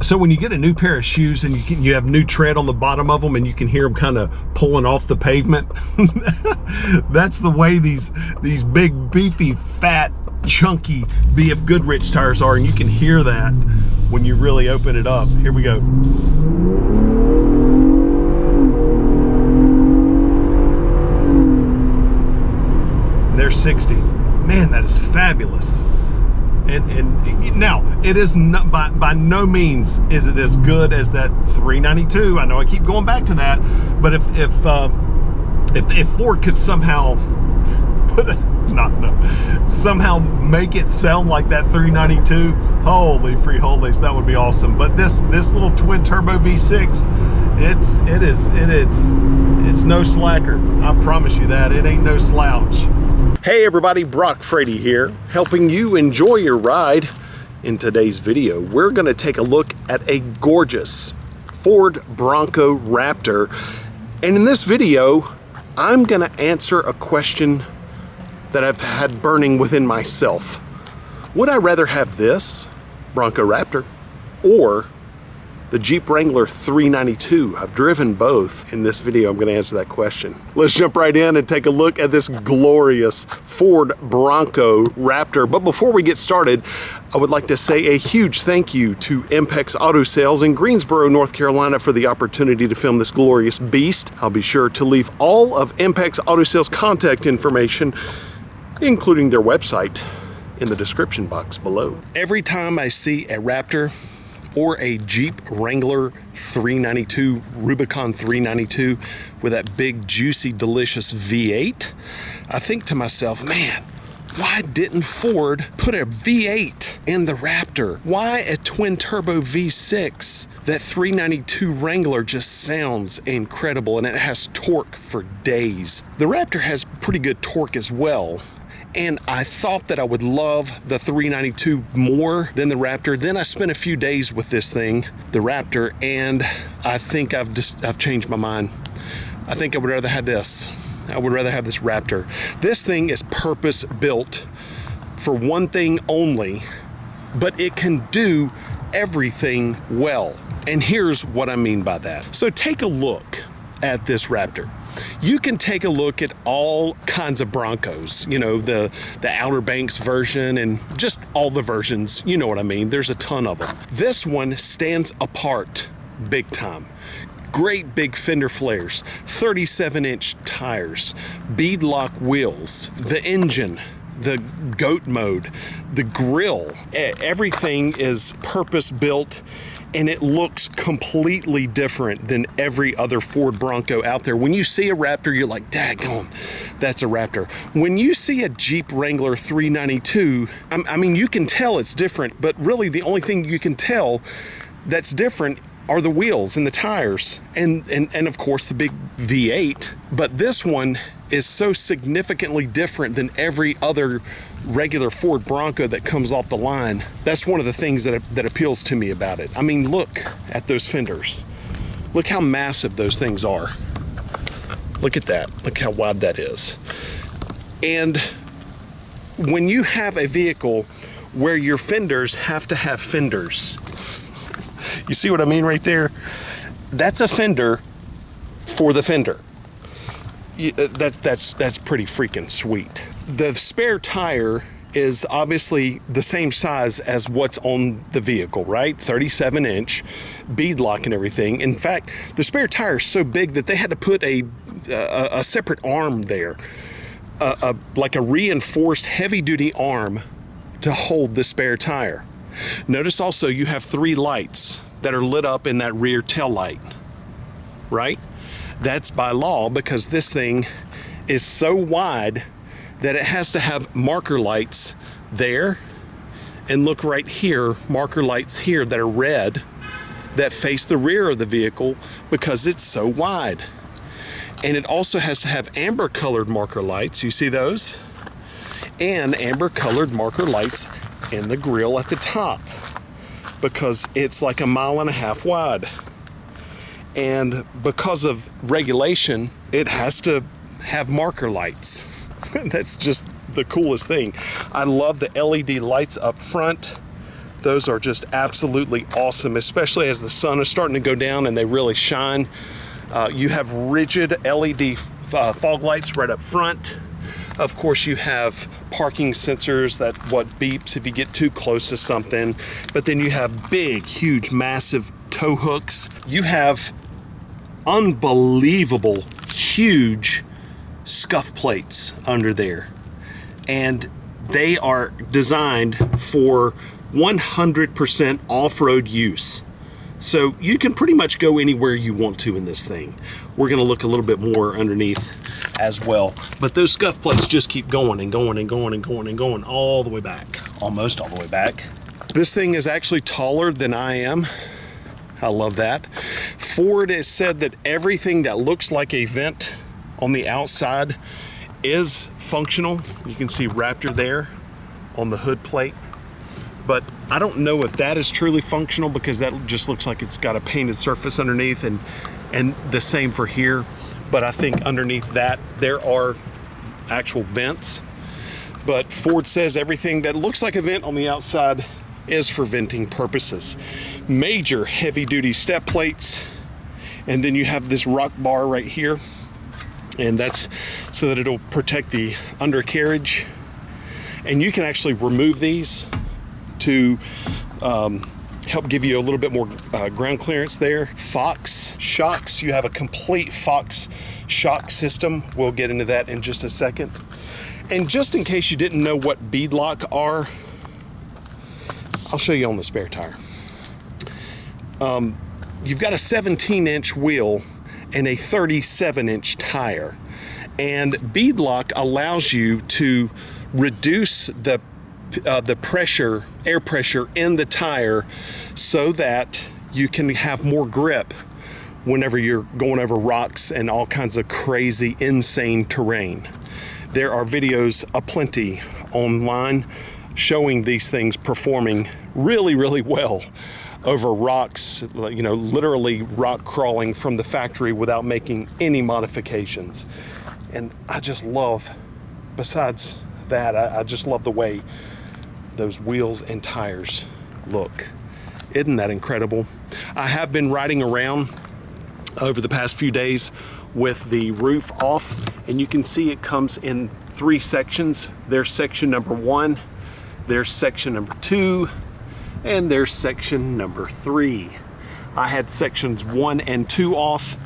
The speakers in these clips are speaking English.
So when you get a new pair of shoes and you have new tread on the bottom of them and you can hear them kind of pulling off the pavement, that's the way these big, beefy, fat, chunky BF Goodrich tires are, and you can hear that when you really open it up. Here we go. There's 60. Man, that is fabulous. And now it is not by no means is it as good as that 392. I know I keep going back to that, but if Ford could somehow somehow make it sound like that 392, holy free holies, that would be awesome. But this little twin turbo V6, it's no slacker. I promise you that. It ain't no slouch. Hey everybody, Brock Frady here, helping you enjoy your ride. In today's video, we're going to take a look at a gorgeous Ford Bronco Raptor. And in this video, I'm going to answer a question that I've had burning within myself. Would I rather have this Bronco Raptor or the Jeep Wrangler 392? I've driven both. In this video, I'm going to answer that question. Let's jump right in and take a look at this glorious Ford Bronco Raptor. But before we get started, I would like to say a huge thank you to Impex Auto Sales in Greensboro, North Carolina for the opportunity to film this glorious beast. I'll be sure to leave all of Impex Auto Sales contact information, including their website, in the description box below. Every time I see a Raptor or a Jeep Wrangler 392, Rubicon 392 with that big, juicy, delicious V8, I think to myself, man, why didn't Ford put a V8 in the Raptor? Why a twin turbo V6? That 392 Wrangler just sounds incredible, and it has torque for days. The Raptor has pretty good torque as well. And I thought that I would love the 392 more than the Raptor. Then I spent a few days with this thing, the Raptor, and I think I've changed my mind. I think I would rather have this. I would rather have this Raptor. This thing is purpose built for one thing only, but it can do everything well. And here's what I mean by that. So take a look at this Raptor. You can take a look at all kinds of Broncos, you know, the Outer Banks version and just all the versions, you know what I mean. There's a ton of them. This one stands apart big time. Great big fender flares, 37-inch tires, beadlock wheels, the engine, the GOAT mode, the grille, everything is purpose built. And it looks completely different than every other Ford Bronco out there. When you see a Raptor, you're like, daggone, that's a Raptor. When you see a Jeep Wrangler 392, I mean, you can tell it's different, but really the only thing you can tell that's different are the wheels and the tires and of course the big V8. But this one is so significantly different than every other regular Ford Bronco that comes off the line. That's one of the things that appeals to me about it. I mean, look at those fenders. Look how massive those things are. Look at that. Look how wide that is. And when you have a vehicle where your fenders have to have fenders, you see what I mean right there? That's a fender for the fender. That's pretty freaking sweet. The spare tire is obviously the same size as what's on the vehicle, right? 37-inch beadlock and everything. In fact, the spare tire is so big that they had to put a separate arm there, like a reinforced heavy-duty arm to hold the spare tire. Notice also you have 3 lights that are lit up in that rear tail light, right? That's by law because this thing is so wide that it has to have marker lights there, and look right here, marker lights here that are red that face the rear of the vehicle because it's so wide. And it also has to have amber colored marker lights, you see those? And amber colored marker lights in the grille at the top because it's like 1.5 miles wide. And because of regulation, it has to have marker lights. That's just the coolest thing. I love the LED lights up front. Those are just absolutely awesome, especially as the sun is starting to go down and they really shine. You have rigid LED fog lights right up front. Of course, you have parking sensors that beeps if you get too close to something. But then you have big, huge, massive tow hooks. You have unbelievable, huge scuff plates under there. And they are designed for 100% off-road use. So you can pretty much go anywhere you want to in this thing. We're gonna look a little bit more underneath as well. But those scuff plates just keep going and going and going and going and going all the way back, almost all the way back. This thing is actually taller than I am. I love that. Ford has said that everything that looks like a vent on the outside is functional. You can see Raptor there on the hood plate. But I don't know if that is truly functional because that just looks like it's got a painted surface underneath, and the same for here. But I think underneath that there are actual vents. But Ford says everything that looks like a vent on the outside is for venting purposes. Major heavy duty step plates. And then you have this rock bar right here. And that's so that it'll protect the undercarriage. And you can actually remove these to help give you a little bit more ground clearance there. Fox shocks, you have a complete Fox shock system. We'll get into that in just a second. And just in case you didn't know what beadlock are, I'll show you on the spare tire. You've got a 17-inch wheel and a 37-inch tire. And beadlock allows you to reduce the pressure, air pressure in the tire so that you can have more grip whenever you're going over rocks and all kinds of crazy, insane terrain. There are videos aplenty online showing these things performing really, really well over rocks, you know, literally rock crawling from the factory without making any modifications. And I just love, besides that, I just love the way those wheels and tires look. Isn't that incredible? I have been riding around over the past few days with the roof off, and you can see it comes in 3 sections. There's section number 1, there's section number 2, and there's section number 3. I had sections 1 and 2 off.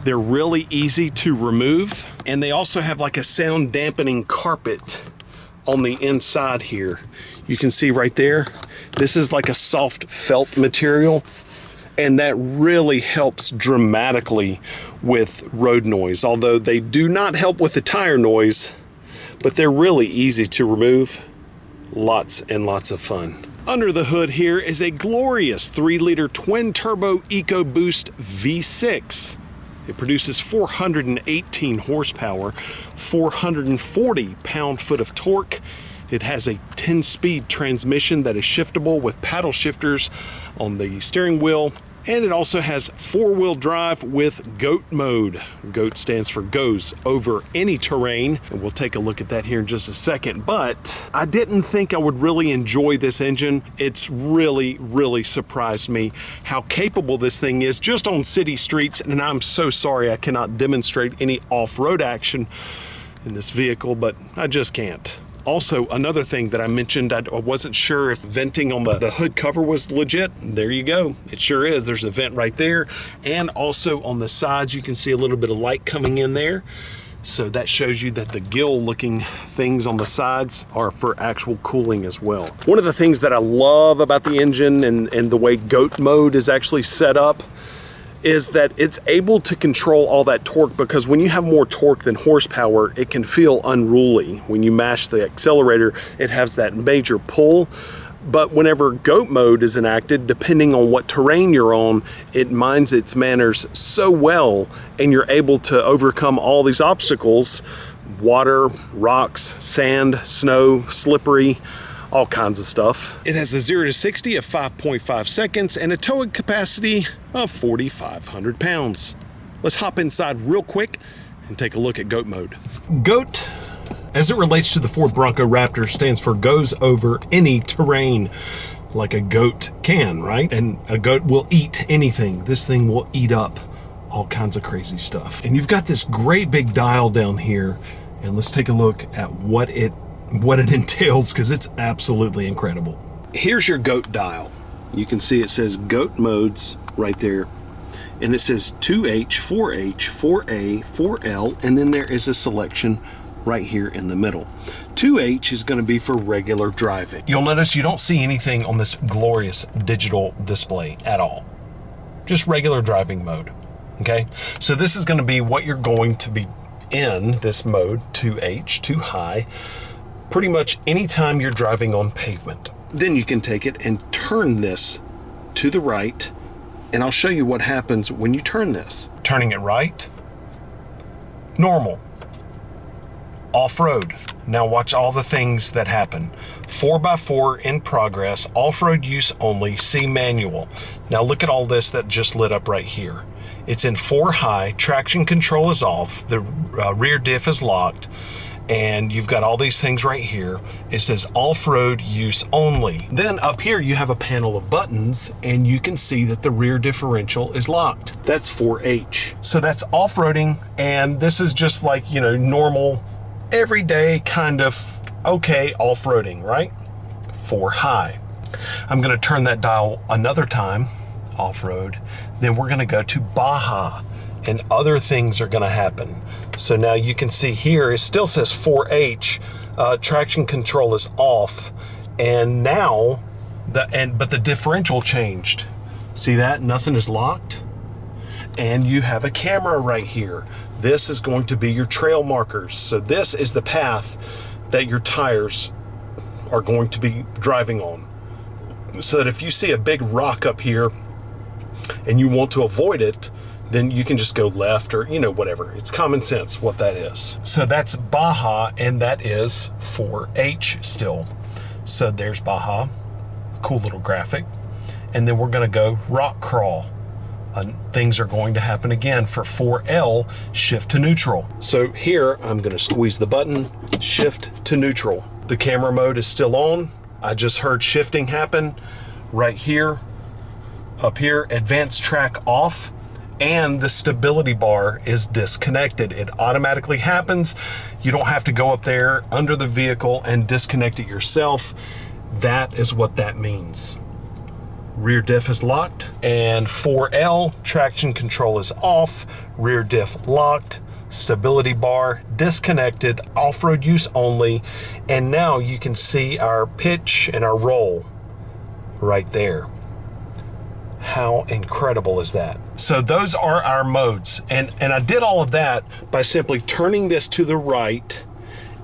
They're really easy to remove, and they also have like a sound dampening carpet on the inside here. You can see right there, this is like a soft felt material, and that really helps dramatically with road noise. Although they do not help with the tire noise, but they're really easy to remove. Lots and lots of fun. Under the hood here is a glorious 3-liter twin-turbo EcoBoost V6. It produces 418 horsepower, 440 pound-foot of torque. It has a 10-speed transmission that is shiftable with paddle shifters on the steering wheel. And it also has 4-wheel drive with g.o.a.t mode. g.o.a.t stands for goes over any terrain. And we'll take a look at that here in just a second. But I didn't think I would really enjoy this engine. It's really, really surprised me how capable this thing is just on city streets. And I'm so sorry I cannot demonstrate any off-road action in this vehicle, but I just can't. Also, another thing that I mentioned, I wasn't sure if venting on the hood cover was legit. There you go. It sure is. There's a vent right there. And also on the sides, you can see a little bit of light coming in there. So that shows you that the gill looking things on the sides are for actual cooling as well. One of the things that I love about the engine and the way g.o.a.t mode is actually set up is that it's able to control all that torque, because when you have more torque than horsepower, it can feel unruly. When you mash the accelerator, it has that major pull. But whenever g.o.a.t mode is enacted, depending on what terrain you're on, it minds its manners so well, and you're able to overcome all these obstacles: water, rocks, sand, snow, slippery, all kinds of stuff. It has a 0 to 60 of 5.5 seconds and a towing capacity of 4,500 pounds. Let's hop inside real quick and take a look at g.o.a.t mode. g.o.a.t, as it relates to the Ford Bronco Raptor, stands for goes over any terrain. like a goat can, right? And a goat will eat anything. This thing will eat up all kinds of crazy stuff. And you've got this great big dial down here, and let's take a look at what it entails, because it's absolutely incredible. Here's your GO.a.t dial. You can see it says GO.a.t modes right there, and it says 2H, 4H, 4A, 4L, and then there is a selection right here in the middle. 2H is going to be for regular driving. You'll notice you don't see anything on this glorious digital display at all. Just regular driving mode. Okay, so this is going to be what you're going to be in this mode, 2H, 2 high, pretty much anytime you're driving on pavement. Then you can take it and turn this to the right, and I'll show you what happens when you turn this. Turning it right, normal. Off-road. Now watch all the things that happen. 4x4 in progress, off-road use only, C manual. Now look at all this that just lit up right here. It's in 4 high, traction control is off, the rear diff is locked, and you've got all these things right here. It says off-road use only. Then up here you have a panel of buttons, and you can see that the rear differential is locked. That's 4H. So that's off-roading, and this is just like, you know, normal, everyday kind of okay off-roading, right? 4 high. I'm gonna turn that dial another time, off-road, then we're gonna go to Baja, and other things are gonna happen. So now you can see here, it still says 4H, traction control is off, and now, but the differential changed. See that? Nothing is locked. And you have a camera right here. This is going to be your trail markers. So this is the path that your tires are going to be driving on. So that if you see a big rock up here and you want to avoid it, then you can just go left, or, you know, whatever. It's common sense what that is. So that's Baja, and that is 4H still. So there's Baja, cool little graphic. And then we're gonna go rock crawl. Things are going to happen again for 4L, shift to neutral. So here, I'm gonna squeeze the button, shift to neutral. The camera mode is still on. I just heard shifting happen right here. Up here, advanced track off, and the stability bar is disconnected. It automatically happens. You don't have to go up there under the vehicle and disconnect it yourself. That is what that means. Rear diff is locked, and 4L, traction control is off, rear diff locked, stability bar disconnected, off-road use only, and now you can see our pitch and our roll right there. How incredible is that? So those are our modes, and I did all of that by simply turning this to the right,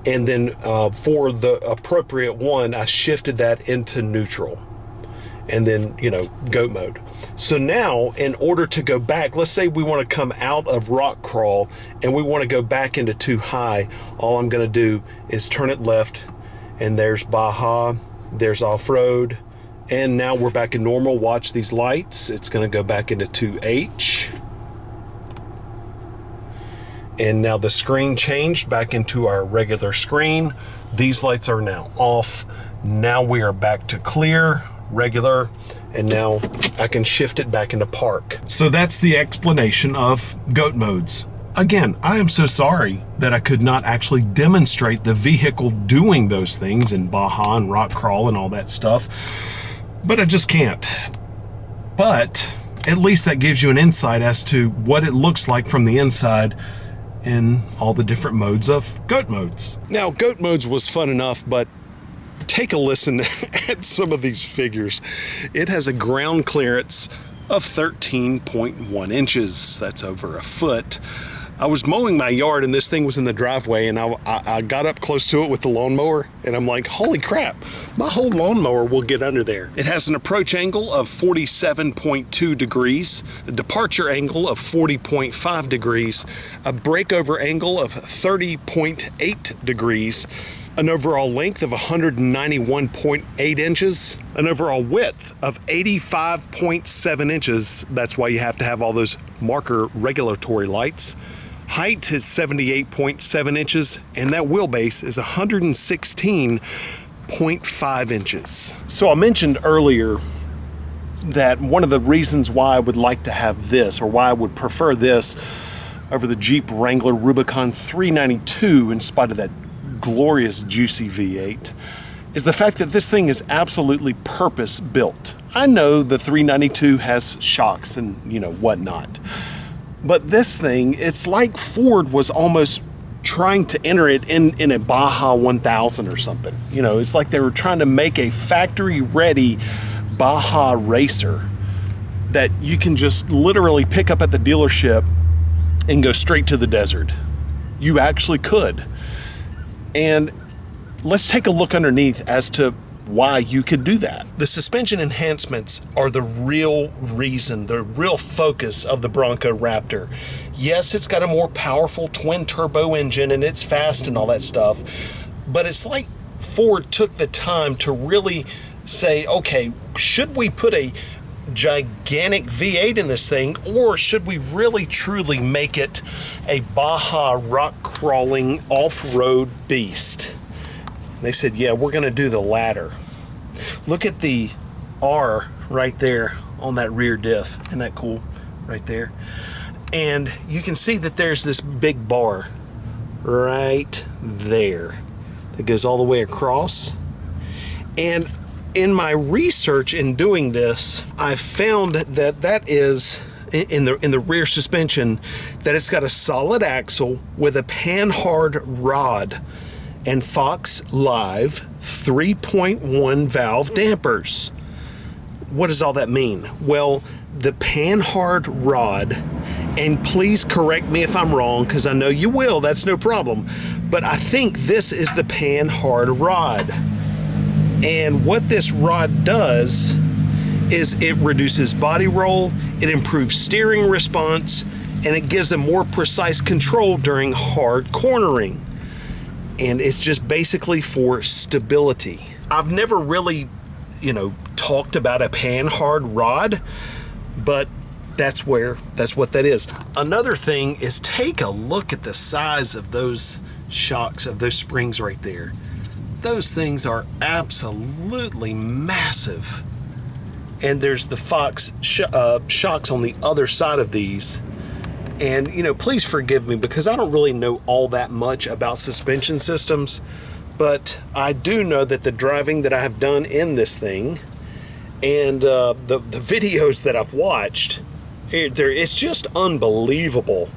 and then for the appropriate one, I shifted that into neutral. And then, you know, GO.a.t mode. So now, in order to go back, let's say we want to come out of rock crawl and we want to go back into 2 high, all I'm going to do is turn it left, and there's Baja, there's off-road, and now we're back in normal. Watch these lights. It's going to go back into 2H. And now the screen changed back into our regular screen. These lights are now off. Now we are back to clear, regular, and now I can shift it back into park. So that's the explanation of GO.a.t modes. Again, I am so sorry that I could not actually demonstrate the vehicle doing those things in Baja and rock crawl and all that stuff, but I just can't. But at least that gives you an insight as to what it looks like from the inside in all the different modes of GO.a.t modes. Now, GO.a.t modes was fun enough, but take a listen at some of these figures. It has a ground clearance of 13.1 inches. That's over a foot. I was mowing my yard and this thing was in the driveway, and I got up close to it with the lawnmower, and I'm like, holy crap, my whole lawnmower will get under there. It has an approach angle of 47.2 degrees, a departure angle of 40.5 degrees, a breakover angle of 30.8 degrees, an overall length of 191.8 inches, an overall width of 85.7 inches. That's why you have to have all those marker regulatory lights. Height is 78.7 inches, and that wheelbase is 116 0.5 inches. So I mentioned earlier that one of the reasons why I would like to have this, or why I would prefer this over the Jeep Wrangler Rubicon 392 in spite of that glorious juicy V8, is the fact that this thing is absolutely purpose built. I know the 392 has shocks and whatnot, but this thing, it's like Ford was almost trying to enter it in a Baja 1000 or something. It's like they were trying to make a factory ready Baja racer that you can just literally pick up at the dealership and go straight to the desert. You actually could. And let's take a look underneath as to why you could do that. The suspension enhancements are the real reason, the real focus of the Bronco Raptor. Yes, it's got a more powerful twin turbo engine and it's fast and all that stuff, but it's like Ford took the time to really say, okay, should we put a gigantic V8 in this thing, or should we really truly make it a Baja rock crawling off-road beast? They said, yeah, we're gonna do the latter. Look at the R right there on that rear diff. Isn't that cool? Right there. And you can see that there's this big bar right there that goes all the way across. And in my research in doing this, I found that that is in the rear suspension, that it's got a solid axle with a pan-hard rod and Fox Live 3.1 valve dampers. What does all that mean? Well, the pan-hard rod, and please correct me if I'm wrong, because I know you will, that's no problem, but I think this is the pan-hard rod. And what this rod does is it reduces body roll, it improves steering response, and it gives a more precise control during hard cornering. And it's just basically for stability. I've never really, talked about a pan-hard rod, but that's what that is. Another thing is, take a look at the size of those shocks, of those springs right there. Those things are absolutely massive. And there's the Fox shocks on the other side of these. And please forgive me, because I don't really know all that much about suspension systems, but I do know that the driving that I have done in this thing and the videos that I've watched, it's just unbelievable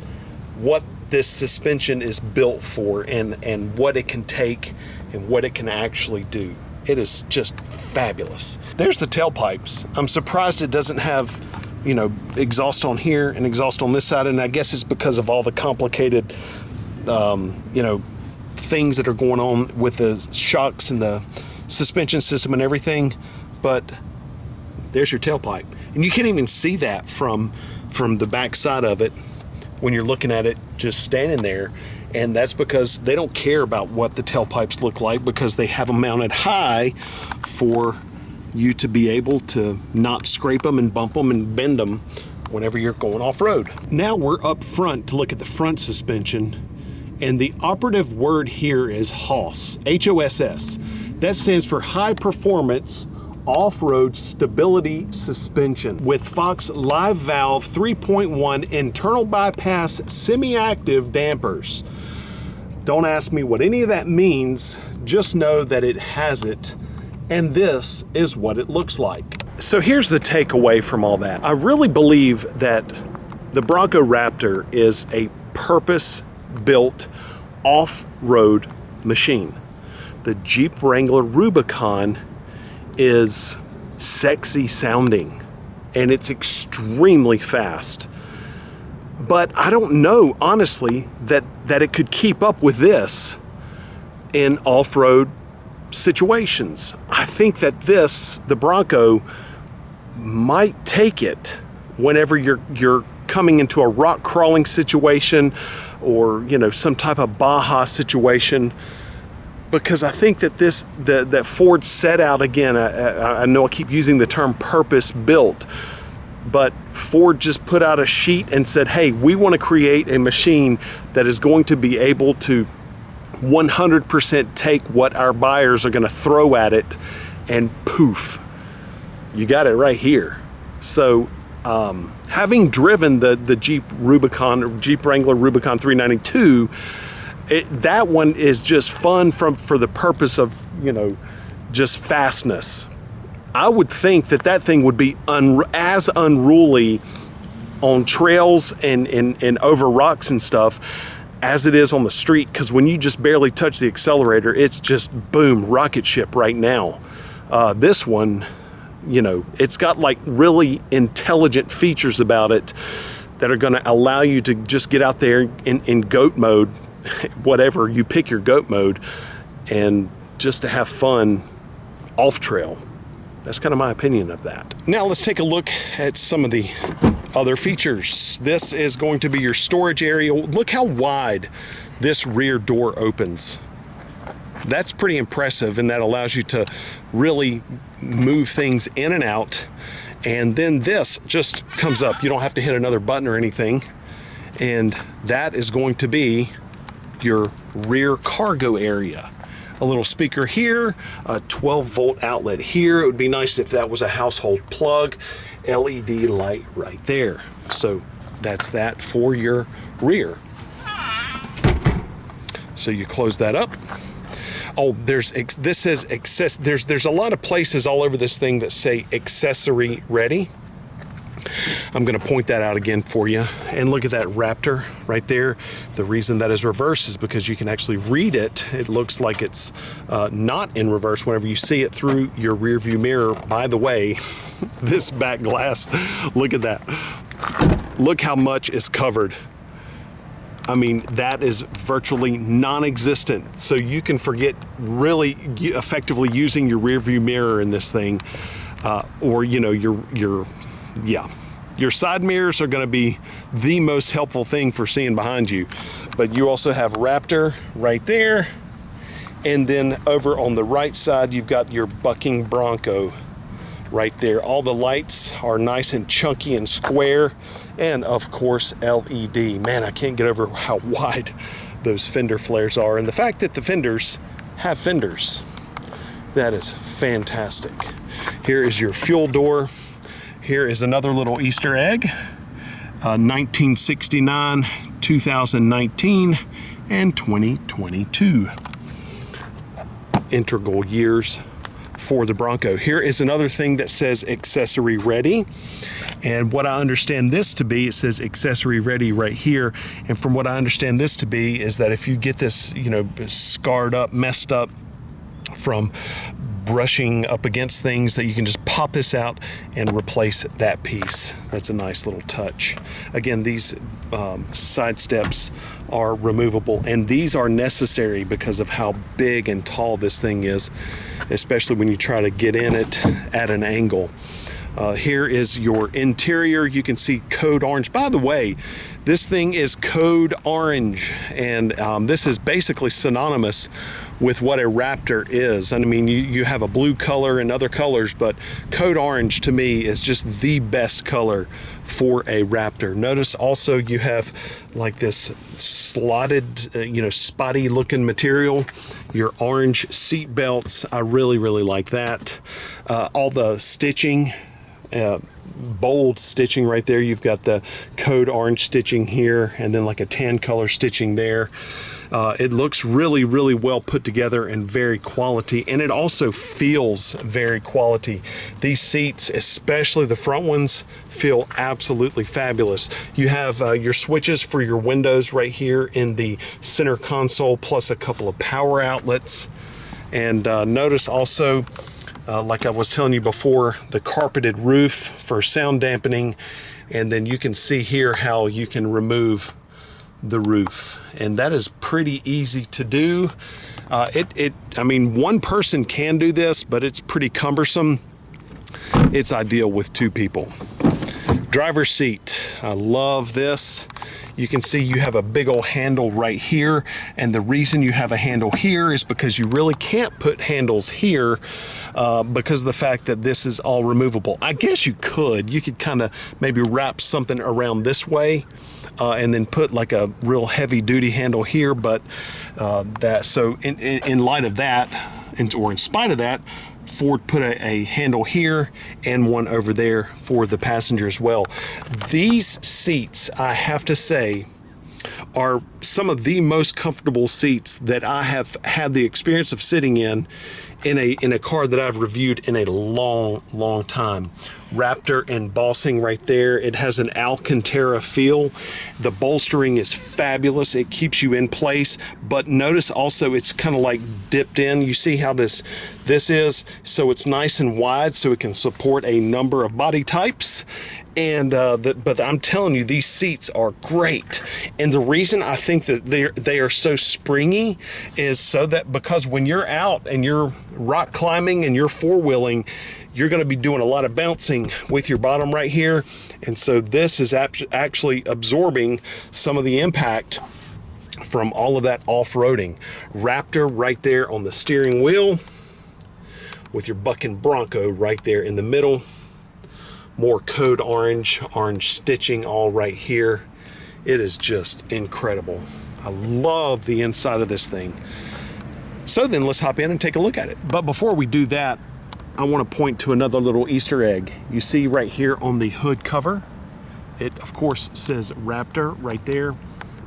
what this suspension is built for, and what it can take and what it can actually do. It is just fabulous. There's the tailpipes. I'm surprised it doesn't have exhaust on here and exhaust on this side, and I guess it's because of all the complicated things that are going on with the shocks and the suspension system and everything. But there's your tailpipe, and you can't even see that from the back side of it when you're looking at it just standing there. And that's because they don't care about what the tailpipes look like, because they have them mounted high for you to be able to not scrape them and bump them and bend them whenever you're going off-road. Now we're up front to look at the front suspension, and the operative word here is HOSS, H-O-S-S. That stands for High Performance Off-Road Stability Suspension with Fox Live Valve 3.1 internal bypass semi-active dampers. Don't ask me what any of that means, just know that it has it, and this is what it looks like. So here's the takeaway from all that. I really believe that the Bronco Raptor is a purpose-built off-road machine. The Jeep Wrangler Rubicon is sexy sounding, and it's extremely fast. But I don't know, honestly, that it could keep up with this in off-road situations. I think that the Bronco, might take it whenever you're coming into a rock crawling situation, or some type of Baja situation, because I think that that Ford set out, again, I know I keep using the term purpose built, but Ford just put out a sheet and said, hey, we want to create a machine that is going to be able to 100% take what our buyers are gonna throw at it, and poof, you got it right here. So having driven the Jeep Rubicon, or Jeep Wrangler Rubicon 392, that one is just fun for the purpose of, you know, just fastness. I would think that thing would be as unruly on trails and over rocks and stuff as it is on the street, because when you just barely touch the accelerator, it's just boom, rocket ship right now. This one, you know, it's got like really intelligent features about it that are going to allow you to just get out there in goat mode, whatever you pick your goat mode, and just to have fun off trail. That's kind of my opinion of that. Now let's take a look at some of the other features. This is going to be your storage area. Look how wide this rear door opens. That's pretty impressive, and that allows you to really move things in and out. And then this just comes up. You don't have to hit another button or anything. And that is going to be your rear cargo area. A little speaker here, a 12-volt outlet here. It would be nice if that was a household plug. LED light right there. So that's that for your rear. So you close that up. Oh, this says there's a lot of places all over this thing that say accessory ready. I'm going to point that out again for you. And look at that Raptor right there. The reason that is reverse is because you can actually read it. It looks like it's not in reverse whenever you see it through your rear view mirror. By the way, this back glass, look at that. Look how much is covered. I mean, that is virtually non-existent. So you can forget really effectively using your rear view mirror in this thing, or, you know, your side mirrors are going to be the most helpful thing for seeing behind you. But you also have Raptor right there. And then over on the right side, you've got your bucking Bronco right there. All the lights are nice and chunky and square. And of course, LED. Man, I can't get over how wide those fender flares are. And the fact that the fenders have fenders, that is fantastic. Here is your fuel door. Here is another little Easter egg. 1969, 2019, and 2022. Integral years for the Bronco. Here is another thing that says accessory ready. And what I understand this to be, it says accessory ready right here. And from what I understand this to be is that if you get this, you know, scarred up, messed up from brushing up against things, that you can just pop this out and replace that piece. That's a nice little touch. Again, these side steps are removable, and these are necessary because of how big and tall this thing is, especially when you try to get in it at an angle. Here is your interior. You can see code orange. By the way, this thing is code orange, and this is basically synonymous with what a Raptor is. I mean, you have a blue color and other colors, but code orange to me is just the best color for a Raptor. Notice also you have like this slotted, you know, spotty looking material. Your orange seat belts, I really like that. All the stitching, bold stitching right there. You've got the code orange stitching here, and then like a tan color stitching there. It looks really well put together and very quality, and it also feels very quality. These seats, especially the front ones, feel absolutely fabulous. You have your switches for your windows right here in the center console, plus a couple of power outlets. And notice also, like I was telling you before, the carpeted roof for sound dampening. And then you can see here how you can remove the roof, and that is pretty easy to do. I mean, one person can do this, but it's pretty cumbersome. It's ideal with two people. Driver's seat, I love this. You can see you have a big old handle right here, and the reason you have a handle here is because you really can't put handles here because of the fact that this is all removable. I guess you could kind of maybe wrap something around this way and then put like a real heavy duty handle here, but so in light of that, or in spite of that, Ford put a handle here and one over there for the passenger as well. These seats, I have to say, are some of the most comfortable seats that I have had the experience of sitting in a car that I've reviewed in a long time. Raptor embossing right there. It has an Alcantara feel. The bolstering is fabulous. It keeps you in place, but notice also it's kind of like dipped in. You see how this is? So it's nice and wide so it can support a number of body types. And but I'm telling you, these seats are great. And the reason I think that they are so springy is so that because when you're out and you're rock climbing and you're four-wheeling, you're going to be doing a lot of bouncing with your bottom right here. And so this is actually absorbing some of the impact from all of that off-roading. Raptor right there on the steering wheel with your bucking Bronco right there in the middle. More code orange stitching all right here. It is just incredible. I love the inside of this thing. So then let's hop in and take a look at it. But before we do that, I want to point to another little Easter egg. You see right here on the hood cover, it of course says Raptor right there,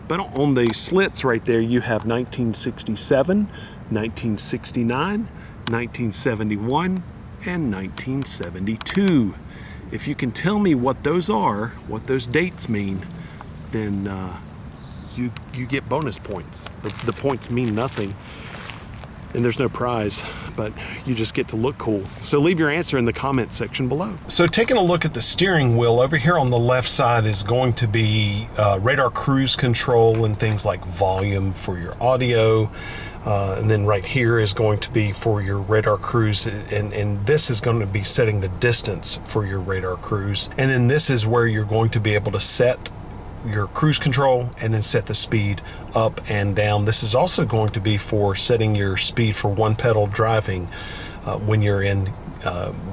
but on the slits right there you have 1967, 1969, 1971, and 1972. If you can tell me what those are, what those dates mean, then you get bonus points. The points mean nothing, and there's no prize, but you just get to look cool. So leave your answer in the comment section below. So taking a look at the steering wheel, over here on the left side is going to be radar cruise control and things like volume for your audio. And then right here is going to be for your radar cruise, and this is going to be setting the distance for your radar cruise. And then this is where you're going to be able to set your cruise control and then set the speed up and down. This is also going to be for setting your speed for one pedal driving when you're in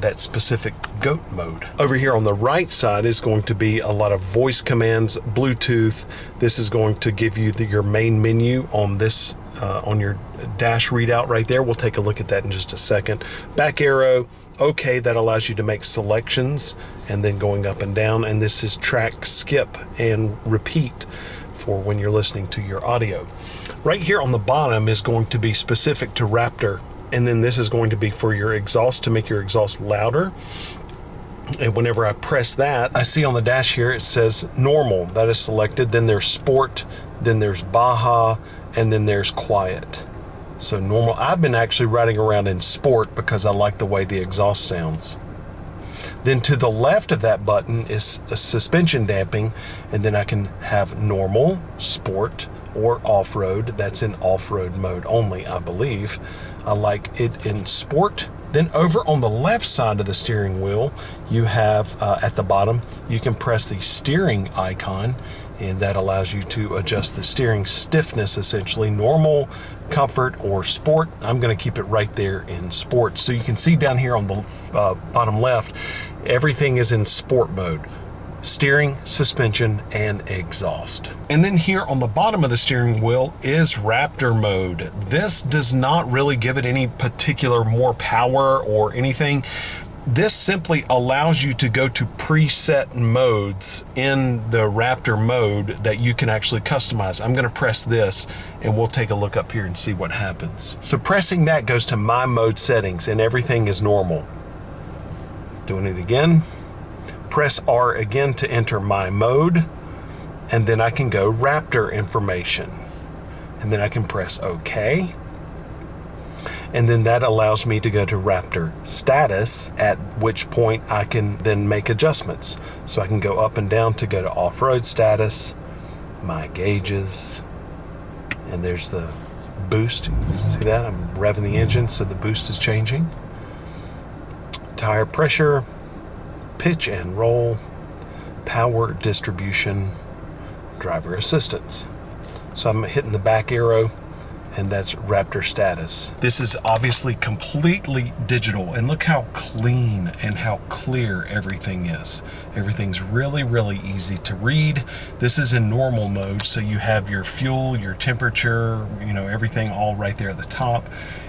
that specific g.o.a.t mode. Over here on the right side is going to be a lot of voice commands, Bluetooth. This is going to give you your main menu on this on your dash readout right there. We'll take a look at that in just a second. Back arrow, okay, that allows you to make selections and then going up and down. And this is track, skip, and repeat for when you're listening to your audio. Right here on the bottom is going to be specific to Raptor. And then this is going to be for your exhaust, to make your exhaust louder. And whenever I press that, I see on the dash here it says normal. That is selected. Then there's sport, then there's Baja, and then there's quiet. So normal. I've been actually riding around in sport because I like the way the exhaust sounds. Then to the left of that button is a suspension damping, and then I can have normal, sport, or off-road. That's in off-road mode only, I believe. I like it in sport. Then over on the left side of the steering wheel, you have at the bottom, you can press the steering icon, and that allows you to adjust the steering stiffness, essentially normal, comfort, or sport. I'm going to keep it right there in sport. So you can see down here on the bottom left, everything is in sport mode. Steering, suspension, and exhaust. And then here on the bottom of the steering wheel is Raptor mode. This does not really give it any particular more power or anything. This simply allows you to go to preset modes in the Raptor mode that you can actually customize. I'm going to press this and we'll take a look up here and see what happens. So pressing that goes to my mode settings and everything is normal. Doing it again. Press R again to enter my mode, and then I can go Raptor information, and then I can press OK, and then that allows me to go to Raptor status, at which point I can then make adjustments. So I can go up and down to go to off-road status, my gauges, and there's the boost. See that? I'm revving the engine, so the boost is changing. Tire pressure, pitch and roll, power distribution, driver assistance. So I'm hitting the back arrow and that's Raptor status. This is obviously completely digital, and look how clean and how clear everything is. Everything's really, really easy to read. This is in normal mode, so you have your fuel, your temperature, you know, everything all right there at the top.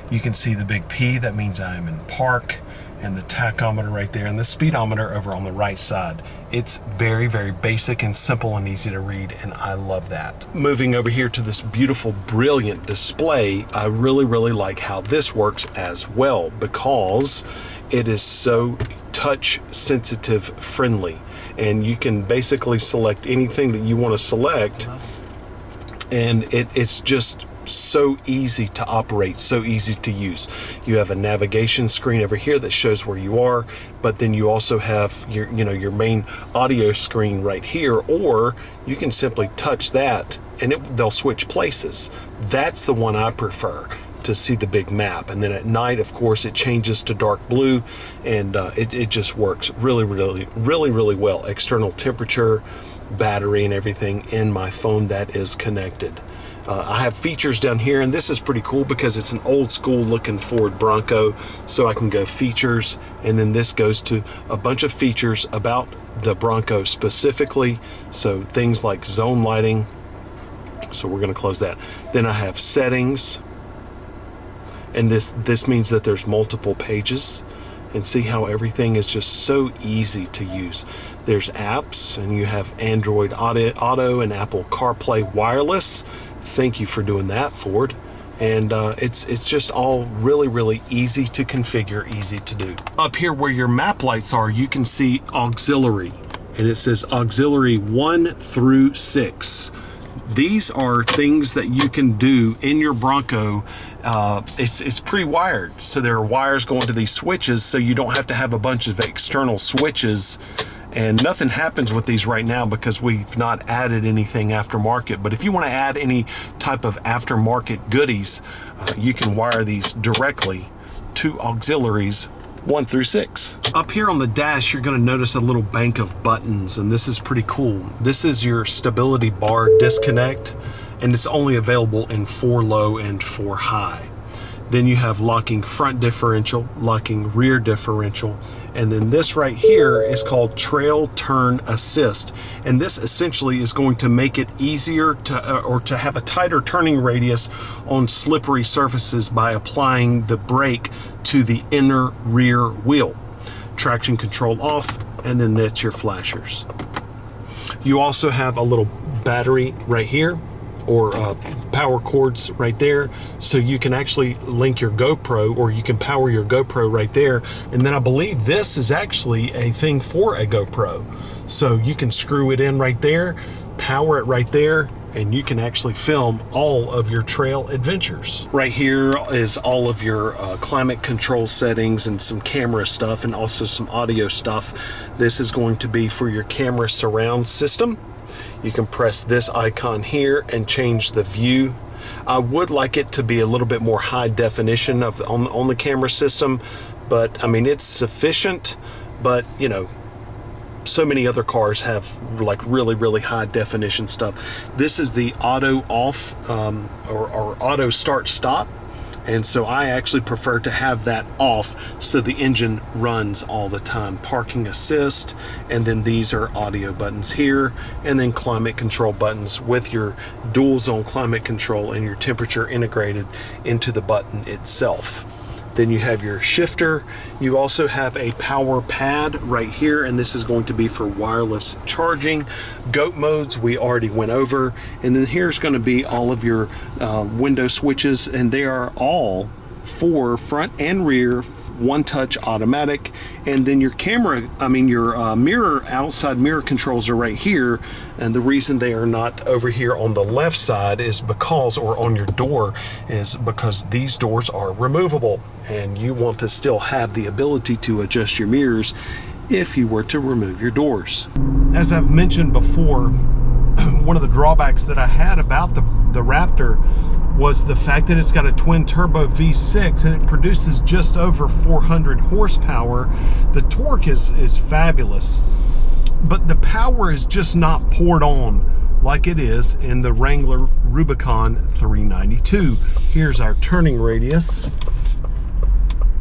You can see the big P, that means I'm in park, and the tachometer right there, and the speedometer over on the right side. It's very, very basic and simple and easy to read, and I love that. Moving over here to this beautiful, brilliant display, I really, really like how this works as well, because it is so touch sensitive friendly, and you can basically select anything that you want to select, and it's just so easy to operate, so easy to use. You have a navigation screen over here that shows where you are, but then you also have your, you know, your main audio screen right here, or you can simply touch that and they'll switch places. That's the one I prefer, to see the big map. And then at night, of course, it changes to dark blue, and it just works really, really, really, really well. External temperature, battery, and everything in my phone that is connected. I have features down here, and this is pretty cool because it's an old school looking Ford Bronco, so I can go features, and then this goes to a bunch of features about the Bronco specifically, so things like zone lighting, so we're going to close that. Then I have settings, and this means that there's multiple pages, and see how everything is just so easy to use. There's apps, and you have Android Auto and Apple CarPlay wireless. Thank you for doing that, Ford. And it's just all really, really easy to configure, easy to do. Up here where your map lights are, you can see auxiliary, and it says auxiliary 1 through 6. These are things that you can do in your Bronco. It's pre-wired, so there are wires going to these switches, so you don't have to have a bunch of external switches. And nothing happens with these right now because we've not added anything aftermarket. But if you want to add any type of aftermarket goodies, you can wire these directly to auxiliaries 1 through 6. Up here on the dash, you're going to notice a little bank of buttons, and this is pretty cool. This is your stability bar disconnect, and it's only available in 4 low and 4 high. Then you have locking front differential, locking rear differential, and then this right here is called trail turn assist, and this essentially is going to make it easier to have a tighter turning radius on slippery surfaces by applying the brake to the inner rear wheel. Traction control off, and then that's your flashers. You also have a little battery right here, or power cords right there, so you can actually link your GoPro, or you can power your GoPro right there. And then I believe this is actually a thing for a GoPro, so you can screw it in right there, power it right there, and you can actually film all of your trail adventures. Right here is all of your climate control settings and some camera stuff, and also some audio stuff. This is going to be for your camera surround system. You can press this icon here and change the view. I would like it to be a little bit more high definition on the camera system, but I mean, it's sufficient. But you know, so many other cars have like really, really high definition stuff. This is the auto off or auto start stop. And so I actually prefer to have that off so the engine runs all the time. Parking assist, and then these are audio buttons here, and then climate control buttons with your dual zone climate control and your temperature integrated into the button itself. Then you have your shifter. You also have a power pad right here, and this is going to be for wireless charging. G.o.a.t modes we already went over, and then here's going to be all of your window switches, and they are all for front and rear, one touch automatic. And then your camera, your mirror, outside mirror controls are right here, and the reason they are not over here on the left side is because, or on your door, is because these doors are removable, and you want to still have the ability to adjust your mirrors if you were to remove your doors. As I've mentioned before, one of the drawbacks that I had about the Raptor was the fact that it's got a twin turbo V6 and it produces just over 400 horsepower. The torque is fabulous, but the power is just not poured on like it is in the Wrangler Rubicon 392. Here's our turning radius.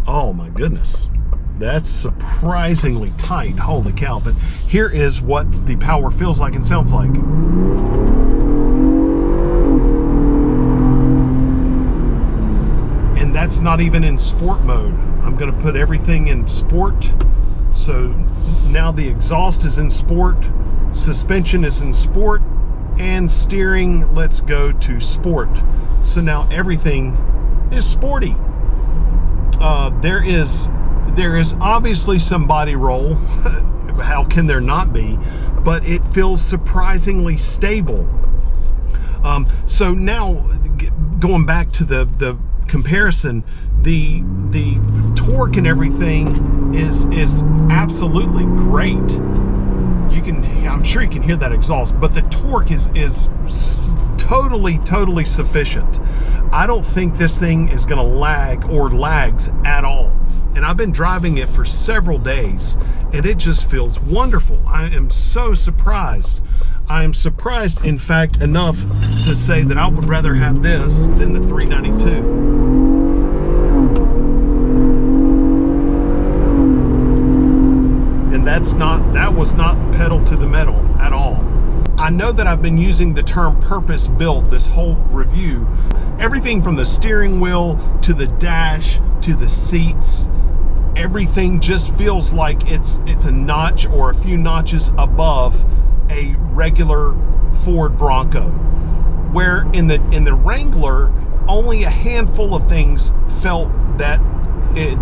Oh my goodness, that's surprisingly tight. Holy cow. But here is what the power feels like and sounds like. And that's not even in sport mode. I'm going to put everything in sport. So now the exhaust is in sport, suspension is in sport, and steering, let's go to sport. So now everything is sporty. There is obviously some body roll. How can there not be? But it feels surprisingly stable. So now going back to the comparison, the torque and everything is absolutely great. I'm sure you can hear that exhaust, but the torque is totally sufficient. I don't think this thing is going to lag or lags at all. And I've been driving it for several days, and it just feels wonderful. I am so surprised. I am surprised, in fact, enough to say that I would rather have this than the 392. And that was not pedal to the metal at all. I know that I've been using the term purpose built this whole review. Everything from the steering wheel to the dash to the seats, everything just feels like it's a notch or a few notches above a regular Ford Bronco. Where in the Wrangler, only a handful of things felt that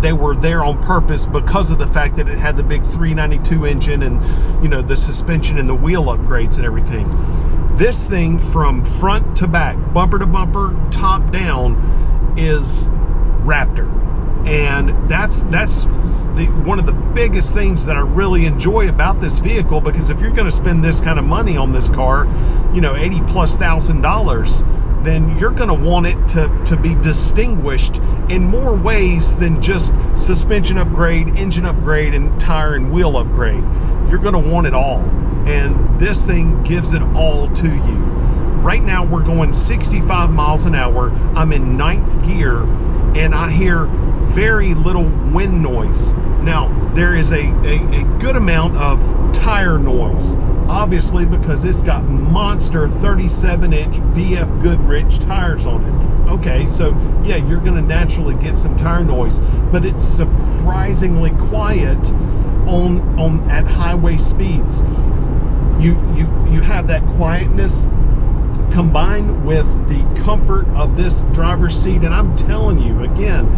they were there on purpose because of the fact that it had the big 392 engine and, you know, the suspension and the wheel upgrades and everything. This thing from front to back, bumper to bumper, top down, is Raptor. And that's one of the biggest things that I really enjoy about this vehicle, because if you're going to spend this kind of money on this car, you know, $80,000+, then you're going to want it to be distinguished in more ways than just suspension upgrade, engine upgrade, and tire and wheel upgrade. You're going to want it all. And this thing gives it all to you. Right now we're going 65 miles an hour. I'm in 9th gear, and I hear very little wind noise. Now, there is a good amount of tire noise, obviously, because it's got monster 37-inch BF Goodrich tires on it. Okay, so yeah, you're going to naturally get some tire noise, but it's surprisingly quiet on at highway speeds. You have that quietness combined with the comfort of this driver's seat, and I'm telling you again,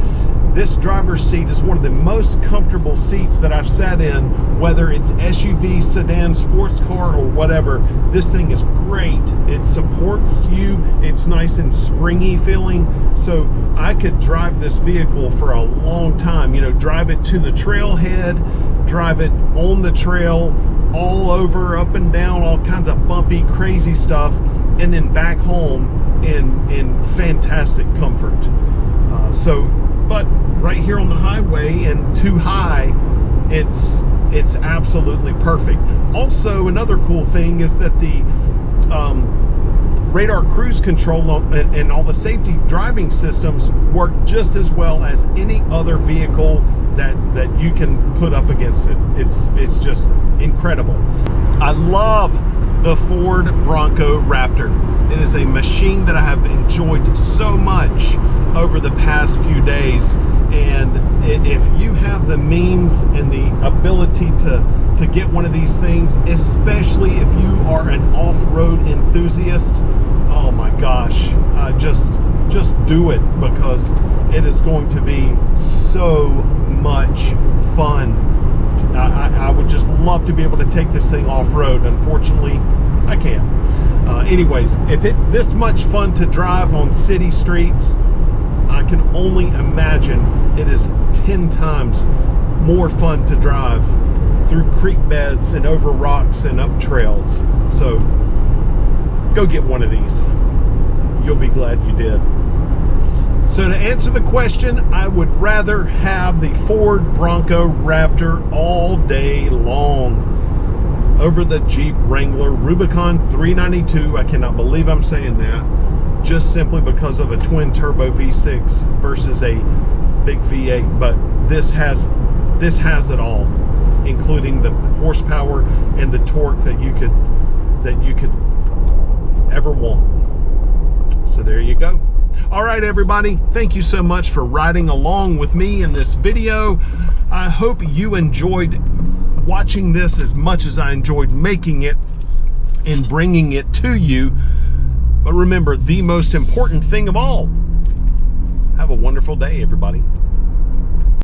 this driver's seat is one of the most comfortable seats that I've sat in, whether it's SUV, sedan, sports car, or whatever. This thing is great. It supports you. It's nice and springy feeling. So I could drive this vehicle for a long time. You know, drive it to the trailhead, drive it on the trail, all over, up and down, all kinds of bumpy, crazy stuff, and then back home in fantastic comfort. But right here on the highway and too high, it's absolutely perfect. Also, another cool thing is that the radar cruise control and all the safety driving systems work just as well as any other vehicle that you can put up against it. It's just incredible. I love the Ford Bronco Raptor. It is a machine that I have enjoyed so much over the past few days, and if you have the means and the ability to get one of these things, especially if you are an off-road enthusiast, oh my gosh, just do it, because it is going to be so much fun. I would just love to be able to take this thing off-road. Unfortunately, I can't. Anyways, if it's this much fun to drive on city streets, I can only imagine it is 10 times more fun to drive through creek beds and over rocks and up trails. So go get one of these. You'll be glad you did. So to answer the question, I would rather have the Ford Bronco Raptor all day long. over the Jeep Wrangler Rubicon 392. I cannot believe I'm saying that, just simply because of a twin turbo V6 versus a big V8. But this has it all, including the horsepower and the torque that you could ever want. So there you go. All right, everybody, thank you so much for riding along with me in this video. I hope you enjoyed watching this as much as I enjoyed making it and bringing it to you. But remember, the most important thing of all, have a wonderful day, everybody.